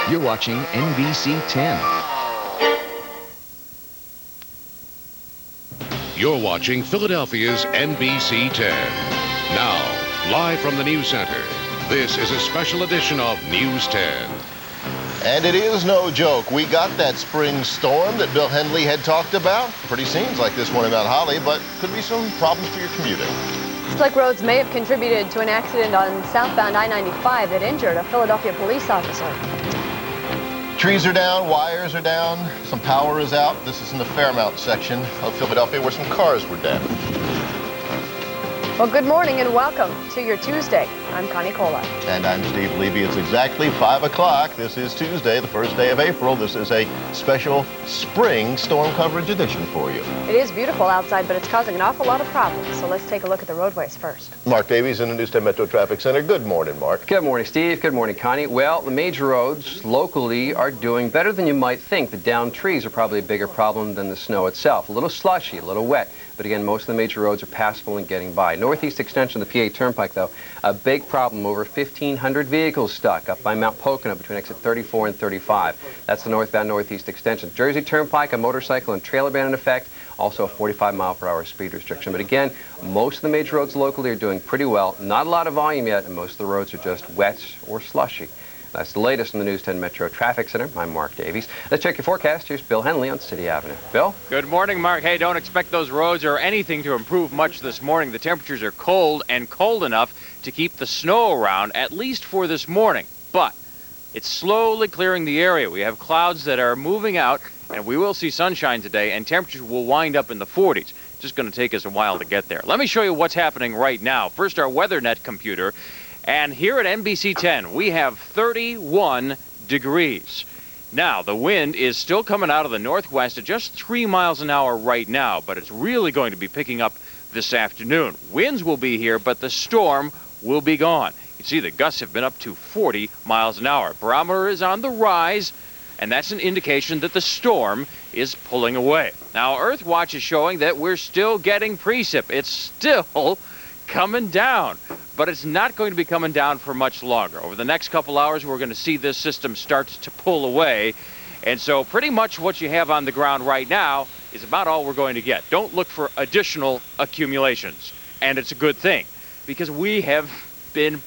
You're watching NBC 10. You're watching Philadelphia's NBC 10. Now, live from the News Center, this is a special edition of News 10. And it is no joke. We got that spring storm that Bill Henley had talked about. Pretty scenes like this one in Mount Holly, but could be some problems for your commuting. Slick roads may have contributed to an accident on southbound I-95 that injured a Philadelphia police officer. Trees are down, wires are down, some power is out. This is in the Fairmount section of Philadelphia where some cars were damaged. Well, good morning and welcome to your Tuesday. I'm Connie Cola. And I'm Steve Levy. It's exactly 5 o'clock. This is Tuesday, the first day of April. This is a special spring storm coverage edition for you. It is beautiful outside, but it's causing an awful lot of problems. So let's take a look at the roadways first. Mark Davies in the News 10 Metro Traffic Center. Good morning, Mark. Good morning, Steve. Good morning, Connie. Well, the major roads locally are doing better than you might think. The downed trees are probably a bigger problem than the snow itself. A little slushy, a little wet. But again, most of the major roads are passable and getting by. Northeast extension of the PA Turnpike, though, a big problem. Over 1,500 vehicles stuck up by Mount Pocono between exit 34 and 35. That's the northbound northeast extension. Jersey Turnpike, a motorcycle and trailer ban in effect. Also a 45-mile-per-hour speed restriction. But again, most of the major roads locally are doing pretty well. Not a lot of volume yet, and most of the roads are just wet or slushy. That's the latest in the News 10 Metro Traffic Center. I'm Mark Davies. Let's check your forecast. Here's Bill Henley on City Avenue. Bill? Good morning, Mark. Hey, don't expect those roads or anything to improve much this morning. The temperatures are cold and cold enough to keep the snow around, at least for this morning. But it's slowly clearing the area. We have clouds that are moving out, and we will see sunshine today, and temperatures will wind up in the 40s. It's just going to take us a while to get there. Let me show you what's happening right now. First, our WeatherNet computer. And here at NBC 10, we have 31 degrees. Now, the wind is still coming out of the northwest at just 3 miles an hour right now, but it's really going to be picking up this afternoon. Winds will be here, but the storm will be gone. You can see the gusts have been up to 40 miles an hour. Barometer is on the rise, and that's an indication that the storm is pulling away. Now, Earthwatch is showing that we're still getting precip. It's still coming down, but it's not going to be coming down for much longer. Over the next couple hours, we're going to see this system start to pull away. And so pretty much what you have on the ground right now is about all we're going to get. Don't look for additional accumulations. And it's a good thing, because we have been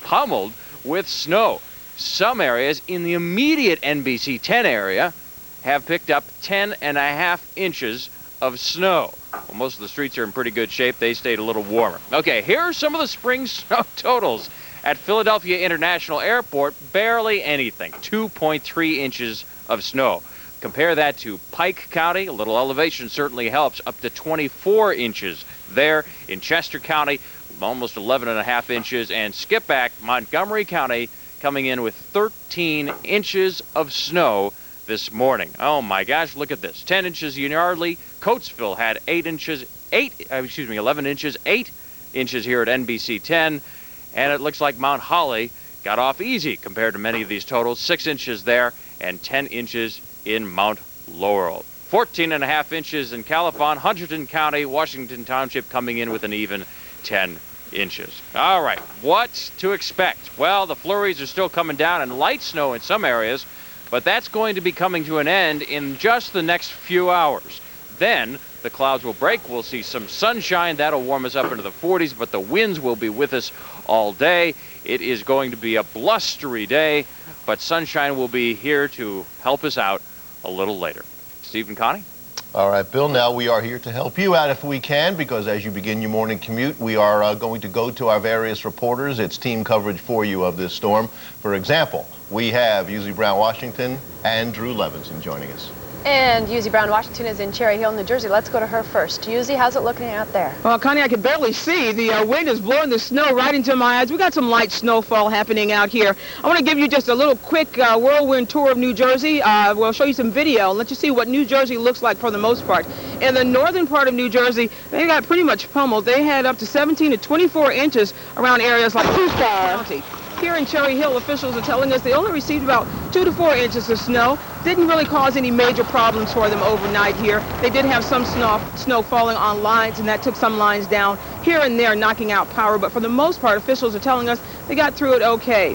pummeled with snow. Some areas in the immediate NBC 10 area have picked up 10.5 inches of snow. Well, most of the streets are in pretty good shape. They stayed a little warmer. Okay, here are some of the spring snow totals. At Philadelphia International Airport, barely anything, 2.3 inches of snow. Compare that to Pike County. A little elevation certainly helps, up to 24 inches there. In Chester County, almost 11.5 inches. And skip back, Montgomery County coming in with 13 inches of snow this morning. Oh my gosh, look at this. 10 inches in Yardley. Coatesville had 11 inches, 8 inches here at NBC 10. And it looks like Mount Holly got off easy compared to many of these totals. 6 inches there and 10 inches in Mount Laurel. 14.5 inches in Califon, Hunterdon County, Washington Township coming in with an even 10 inches. All right, what to expect? Well, the flurries are still coming down and light snow in some areas, but that's going to be coming to an end in just the next few hours. Then the clouds will break. We'll see some sunshine. That'll warm us up into the 40s, but the winds will be with us all day. It is going to be a blustery day, but sunshine will be here to help us out a little later. Steve and Connie? All right, Bill, now we are here to help you out if we can, because as you begin your morning commute, we are going to go to our various reporters. It's team coverage for you of this storm. For example, we have Yuzi Brown Washington and Drew Levinson joining us. And Yuzi Brown Washington is in Cherry Hill, New Jersey. Let's go to her first. Yuzi, how's it looking out there? Well, Connie, I can barely see. The wind is blowing the snow right into my eyes. We got some light snowfall happening out here. I want to give you just a little quick whirlwind tour of New Jersey. We'll show you some video and let you see what New Jersey looks like for the most part. In the northern part of New Jersey, they got pretty much pummeled. They had up to 17 to 24 inches around areas like Tucson County. Here in Cherry Hill, officials are telling us they only received about 2 to 4 inches of snow. Didn't really cause any major problems for them overnight here. They did have some snow falling on lines, and that took some lines down here and there, knocking out power. But for the most part, officials are telling us they got through it okay.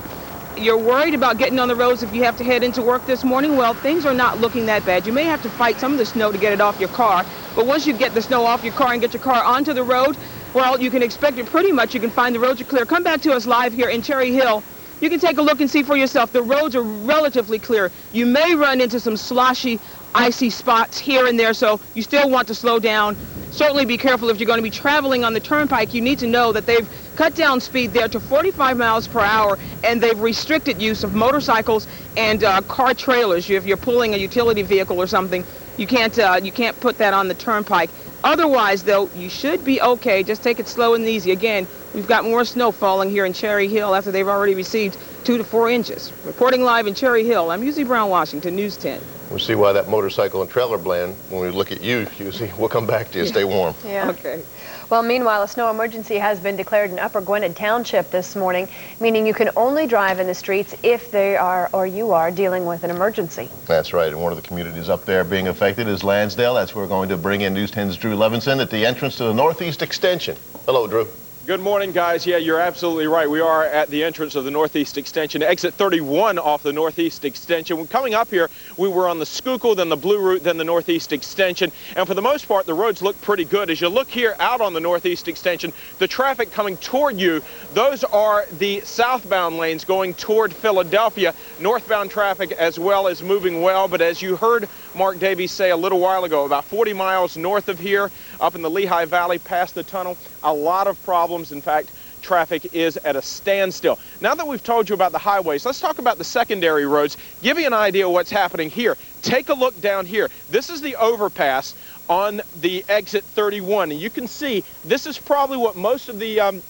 you're worried about getting on the roads if you have to head into work this morning. Well, things are not looking that bad. You may have to fight some of the snow to get it off your car, but once you get the snow off your car and get your car onto the road, well, you can expect it pretty much. You can find the roads are clear. Come back to us live here in Cherry Hill. You can take a look and see for yourself. The roads are relatively clear. You may run into some sloshy, icy spots here and there, so you still want to slow down. Certainly be careful if you're going to be traveling on the turnpike. You need to know that they've cut down speed there to 45 miles per hour, and they've restricted use of motorcycles and car trailers. If you're pulling a utility vehicle or something, you can't put that on the turnpike. Otherwise, though, you should be okay. Just take it slow and easy. Again, we've got more snow falling here in Cherry Hill after they've already received 2 to 4 inches. Reporting live in Cherry Hill, I'm Yuzi Brown, Washington, News 10. We'll see why that motorcycle and trailer blend, when we look at you, see, we'll come back to you. Stay warm. Yeah. Okay. Well, meanwhile, a snow emergency has been declared in Upper Gwinnett Township this morning, meaning you can only drive in the streets if they are or you are dealing with an emergency. That's right, and one of the communities up there being affected is Lansdale. That's where we're going to bring in News 10's Drew Levinson at the entrance to the Northeast Extension. Hello, Drew. Good morning, guys. Yeah, you're absolutely right. We are at the entrance of the Northeast Extension, exit 31 off the Northeast Extension. When coming up here, we were on the Schuylkill, then the Blue Route, then the Northeast Extension. And for the most part, the roads look pretty good. As you look here out on the Northeast Extension, the traffic coming toward you, those are the southbound lanes going toward Philadelphia. Northbound traffic as well is moving well. But as you heard Mark Davies say a little while ago, about 40 miles north of here, up in the Lehigh Valley, past the tunnel, a lot of problems. In fact, traffic is at a standstill. Now that we've told you about the highways, let's talk about the secondary roads. Give you an idea of what's happening here. Take a look down here. This is the overpass on the exit 31, and you can see this is probably what most of the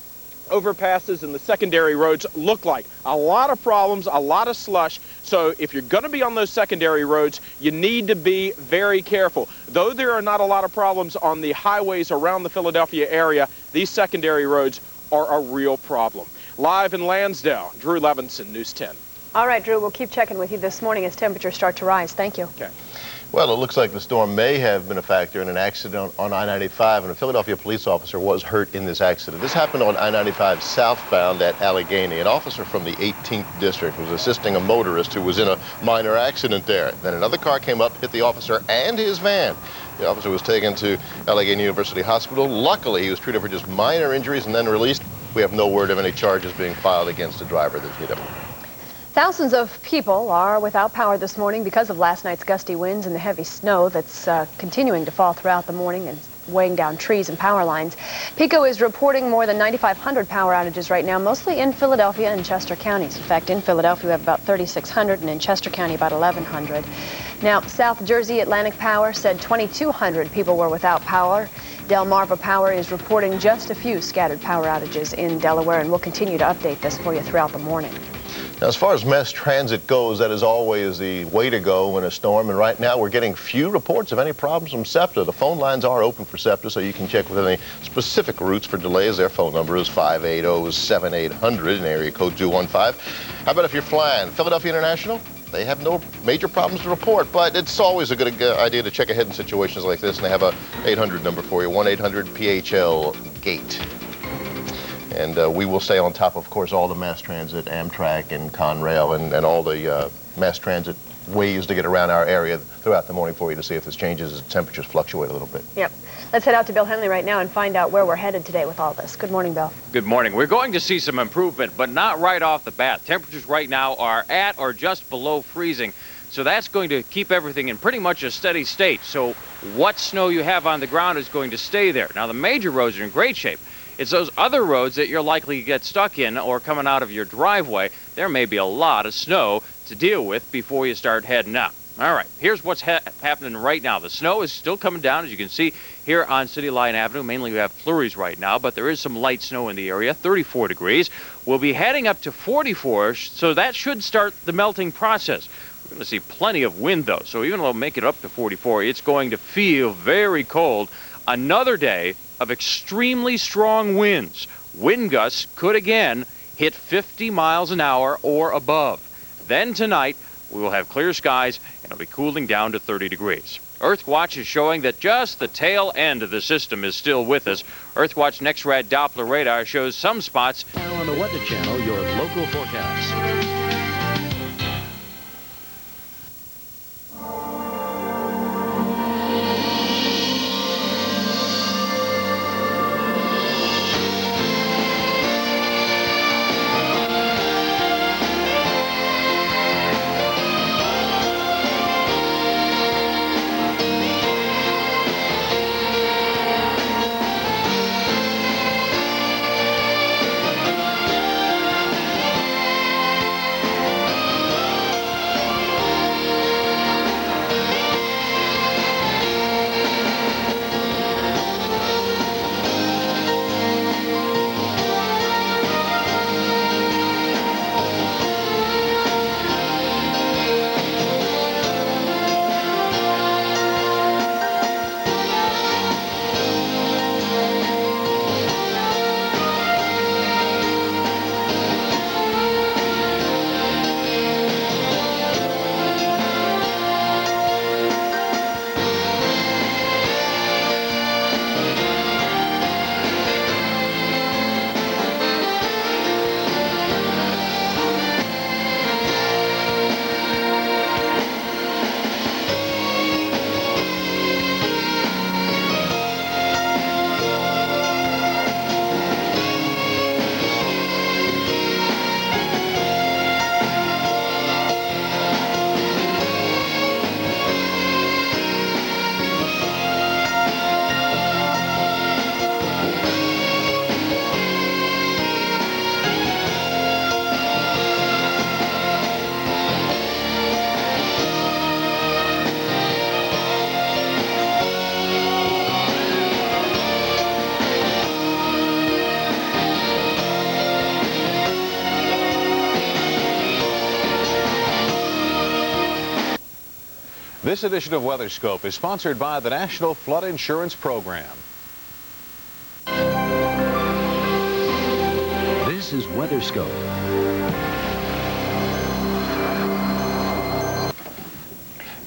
overpasses and the secondary roads look like. A lot of problems, a lot of slush. So if you're going to be on those secondary roads, you need to be very careful. Though there are not a lot of problems on the highways around the Philadelphia area, these secondary roads are a real problem. Live in Lansdale, Drew Levinson, News 10. All right, Drew, we'll keep checking with you this morning as temperatures start to rise. Thank you. Okay. Well, it looks like the storm may have been a factor in an accident on I-95, and a Philadelphia police officer was hurt in this accident. This happened on I-95 southbound at Allegheny. An officer from the 18th District was assisting a motorist who was in a minor accident there. Then another car came up, hit the officer and his van. The officer was taken to Allegheny University Hospital. Luckily, he was treated for just minor injuries and then released. We have no word of any charges being filed against the driver that hit him. Thousands of people are without power this morning because of last night's gusty winds and the heavy snow that's continuing to fall throughout the morning and weighing down trees and power lines. PECO is reporting more than 9,500 power outages right now, mostly in Philadelphia and Chester counties. In fact, in Philadelphia, we have about 3,600, and in Chester County, about 1,100. Now, South Jersey Atlantic Power said 2,200 people were without power. Delmarva Power is reporting just a few scattered power outages in Delaware, and we'll continue to update this for you throughout the morning. Now, as far as mass transit goes, that is always the way to go in a storm. And right now, we're getting few reports of any problems from SEPTA. The phone lines are open for SEPTA, so you can check with any specific routes for delays. Their phone number is 580-7800 in area code 215. How about if you're flying? Philadelphia International? They have no major problems to report, but it's always a good idea to check ahead in situations like this. And they have a 800 number for you, 1-800-PHL-GATE. And we will stay on top, of course, all the mass transit, Amtrak and Conrail, and all the mass transit ways to get around our area throughout the morning for you to see if this changes as temperatures fluctuate a little bit. Yep. Let's head out to Bill Henley right now and find out where we're headed today with all this. Good morning, Bill. Good morning. We're going to see some improvement, but not right off the bat. Temperatures right now are at or just below freezing, so that's going to keep everything in pretty much a steady state. So what snow you have on the ground is going to stay there. Now, the major roads are in great shape. It's those other roads that you're likely to get stuck in or coming out of your driveway. There may be a lot of snow to deal with before you start heading out. All right, here's what's happening right now. The snow is still coming down, as you can see here on City Line Avenue. Mainly we have flurries right now, but there is some light snow in the area, 34 degrees. We'll be heading up to 44, so that should start the melting process. We're going to see plenty of wind, though, so even though we'll make it up to 44, it's going to feel very cold. Another day of extremely strong winds. Wind gusts could again hit 50 miles an hour or above. Then tonight, we will have clear skies and it'll be cooling down to 30 degrees. Earthwatch is showing that just the tail end of the system is still with us. Earthwatch NextRad Doppler radar shows some spots. Now on the Weather Channel, your local forecast. This edition of WeatherScope is sponsored by the National Flood Insurance Program. This is WeatherScope.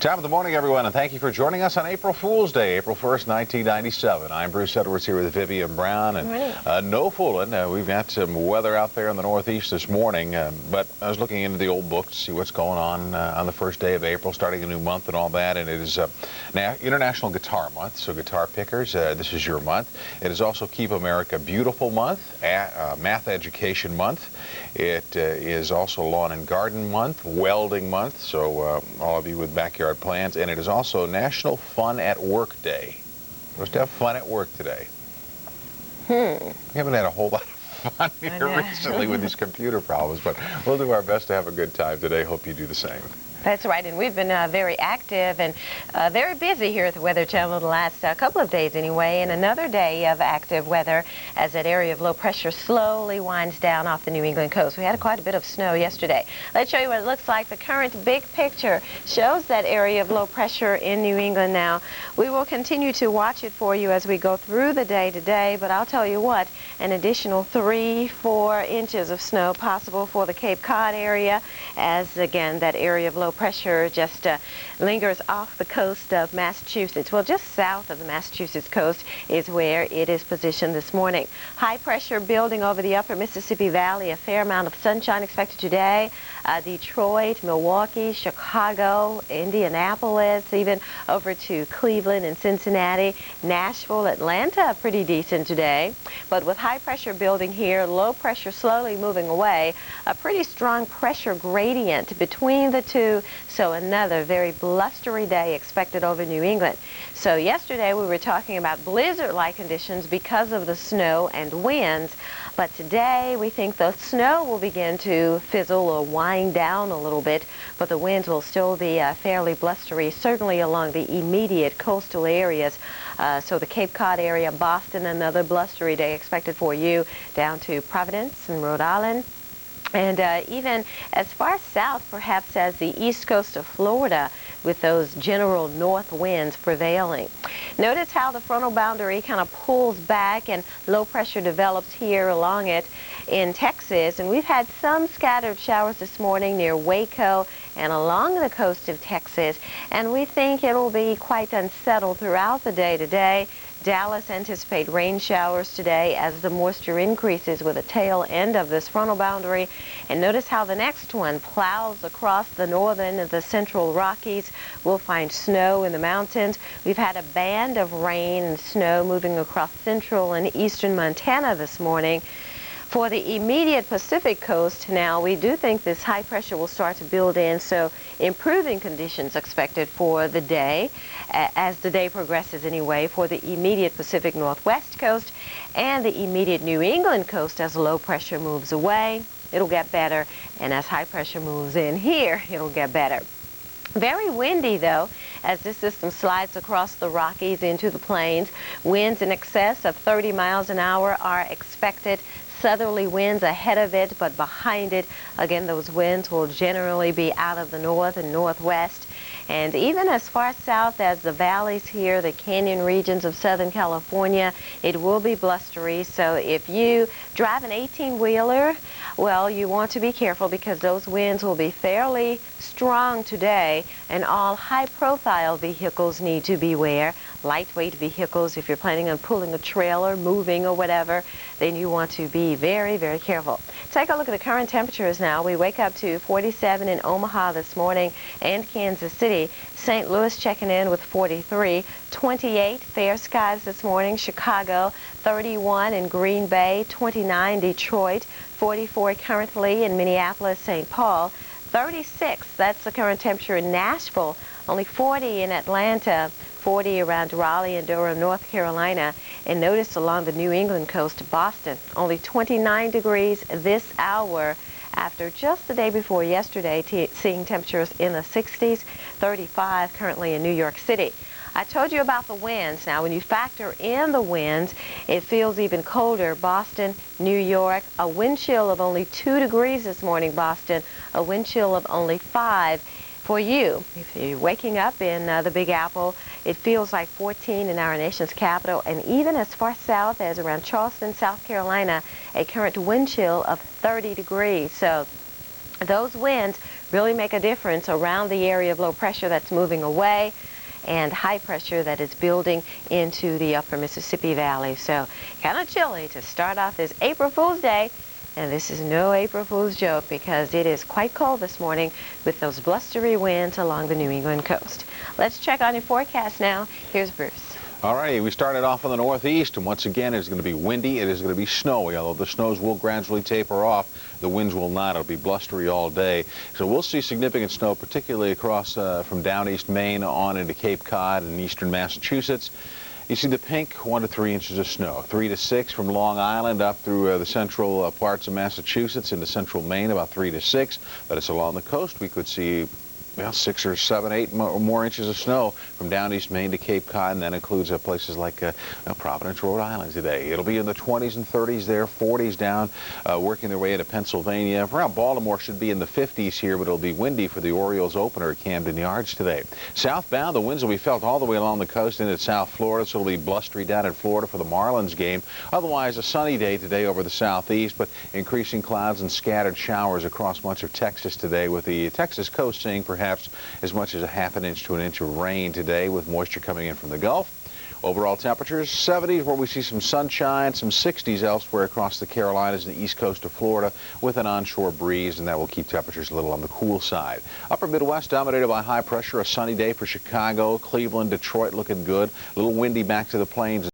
Top of the morning, everyone, and thank you for joining us on April Fool's Day, April 1st, 1997. I'm Bruce Edwards here with Vivian Brown, and no fooling. We've got some weather out there in the Northeast this morning, but I was looking into the old book to see what's going on the first day of April, starting a new month and all that, and it is International Guitar Month, so guitar pickers, this is your month. It is also Keep America Beautiful Month, Math Education Month. It is also Lawn and Garden Month, Welding Month, so all of you with backyard plans, and it is also National Fun at Work Day. We're supposed to have fun at work today. We haven't had a whole lot of fun here recently with these computer problems, but we'll do our best to have a good time today. Hope you do the same. That's right, and we've been very active and very busy here at the Weather Channel the last couple of days anyway, and another day of active weather as that area of low pressure slowly winds down off the New England coast. We had quite a bit of snow yesterday. Let's show you what it looks like. The current big picture shows that area of low pressure in New England now. We will continue to watch it for you as we go through the day today, but I'll tell you what, an additional 3-4 inches of snow possible for the Cape Cod area, as again that area of low pressure just lingers off the coast of Massachusetts. Well, just south of the Massachusetts coast is where it is positioned this morning. High pressure building over the upper Mississippi Valley. A fair amount of sunshine expected today. Detroit, Milwaukee, Chicago, Indianapolis, even over to Cleveland and Cincinnati. Nashville, Atlanta, pretty decent today. But with high pressure building here, low pressure slowly moving away, a pretty strong pressure gradient between the two. So another very blustery day expected over New England. So yesterday we were talking about blizzard-like conditions because of the snow and winds. But today we think the snow will begin to fizzle or wind down a little bit, but the winds will still be fairly blustery, certainly along the immediate coastal areas. So the Cape Cod area, Boston, another blustery day expected for you, down to Providence and Rhode Island. And even as far south, perhaps, as the east coast of Florida, with those general north winds prevailing. Notice how the frontal boundary kind of pulls back and low pressure develops here along it in Texas. And we've had some scattered showers this morning near Waco and along the coast of Texas. And we think it'll be quite unsettled throughout the day today. Dallas anticipate rain showers today as the moisture increases with the tail end of this frontal boundary. And notice how the next one plows across the northern and the central Rockies. We'll find snow in the mountains. We've had a band of rain and snow moving across central and eastern Montana this morning. For the immediate Pacific coast now, we do think this high pressure will start to build in, so improving conditions expected for the day, as the day progresses anyway, for the immediate Pacific Northwest coast and the immediate New England coast. As low pressure moves away, it'll get better, and as high pressure moves in here, it'll get better. Very windy, though, as this system slides across the Rockies into the plains. Winds in excess of 30 miles an hour are expected. Southerly winds ahead of it, but behind it, again, those winds will generally be out of the north and northwest. And even as far south as the valleys here, the canyon regions of Southern California, it will be blustery. So if you drive an 18-wheeler, well, you want to be careful because those winds will be fairly strong today, and all high-profile vehicles need to beware. Lightweight vehicles, if you're planning on pulling a trailer, moving or whatever, then you want to be very, very careful. Take a look at the current temperatures now. We wake up to 47 in Omaha this morning and Kansas City. St. Louis checking in with 43. 28 fair skies this morning. Chicago 31 in Green Bay. 29 Detroit. 44 currently in Minneapolis, St. Paul. 36, that's the current temperature in Nashville. Only 40 in Atlanta. 40 around Raleigh and Durham, North Carolina. And notice along the New England coast, Boston, only 29 degrees this hour after just the day before yesterday, seeing temperatures in the 60s, 35 currently in New York City. I told you about the winds. Now, when you factor in the winds, it feels even colder. Boston, New York, a wind chill of only 2 degrees this morning, Boston, a wind chill of only 5. for you. If you're waking up in the Big Apple, it feels like 14 in our nation's capital, and even as far south as around Charleston, South Carolina, a current wind chill of 30 degrees. So those winds really make a difference around the area of low pressure that's moving away and high pressure that is building into the upper Mississippi Valley. So kind of chilly to start off this April Fool's Day. And this is no April Fool's joke because it is quite cold this morning with those blustery winds along the New England coast. Let's check on your forecast now. Here's Bruce. All right, we started off in the northeast, and once again, it's going to be windy. It is going to be snowy, although the snows will gradually taper off. The winds will not. It'll be blustery all day. So we'll see significant snow, particularly across from down east Maine on into Cape Cod and eastern Massachusetts. You see the pink, 1 to 3 inches of snow. 3 to 6 from Long Island up through the central parts of Massachusetts into central Maine, about 3 to 6. But it's along the coast we could see, well, 6 or 7, 8 more inches of snow from down east Maine to Cape Cod, and that includes places like Providence, Rhode Island today. It'll be in the 20s and 30s there, 40s down, working their way into Pennsylvania. Around Baltimore should be in the 50s here, but it'll be windy for the Orioles opener at Camden Yards today. Southbound, the winds will be felt all the way along the coast into South Florida, so it'll be blustery down in Florida for the Marlins game. Otherwise, a sunny day today over the southeast, but increasing clouds and scattered showers across much of Texas today, with the Texas coast seeing perhaps as much as a half an inch to an inch of rain today, with moisture coming in from the Gulf. Overall temperatures, 70s where we see some sunshine, some 60s elsewhere across the Carolinas and the east coast of Florida with an onshore breeze, and that will keep temperatures a little on the cool side. Upper Midwest dominated by high pressure, a sunny day for Chicago, Cleveland, Detroit looking good. A little windy back to the plains.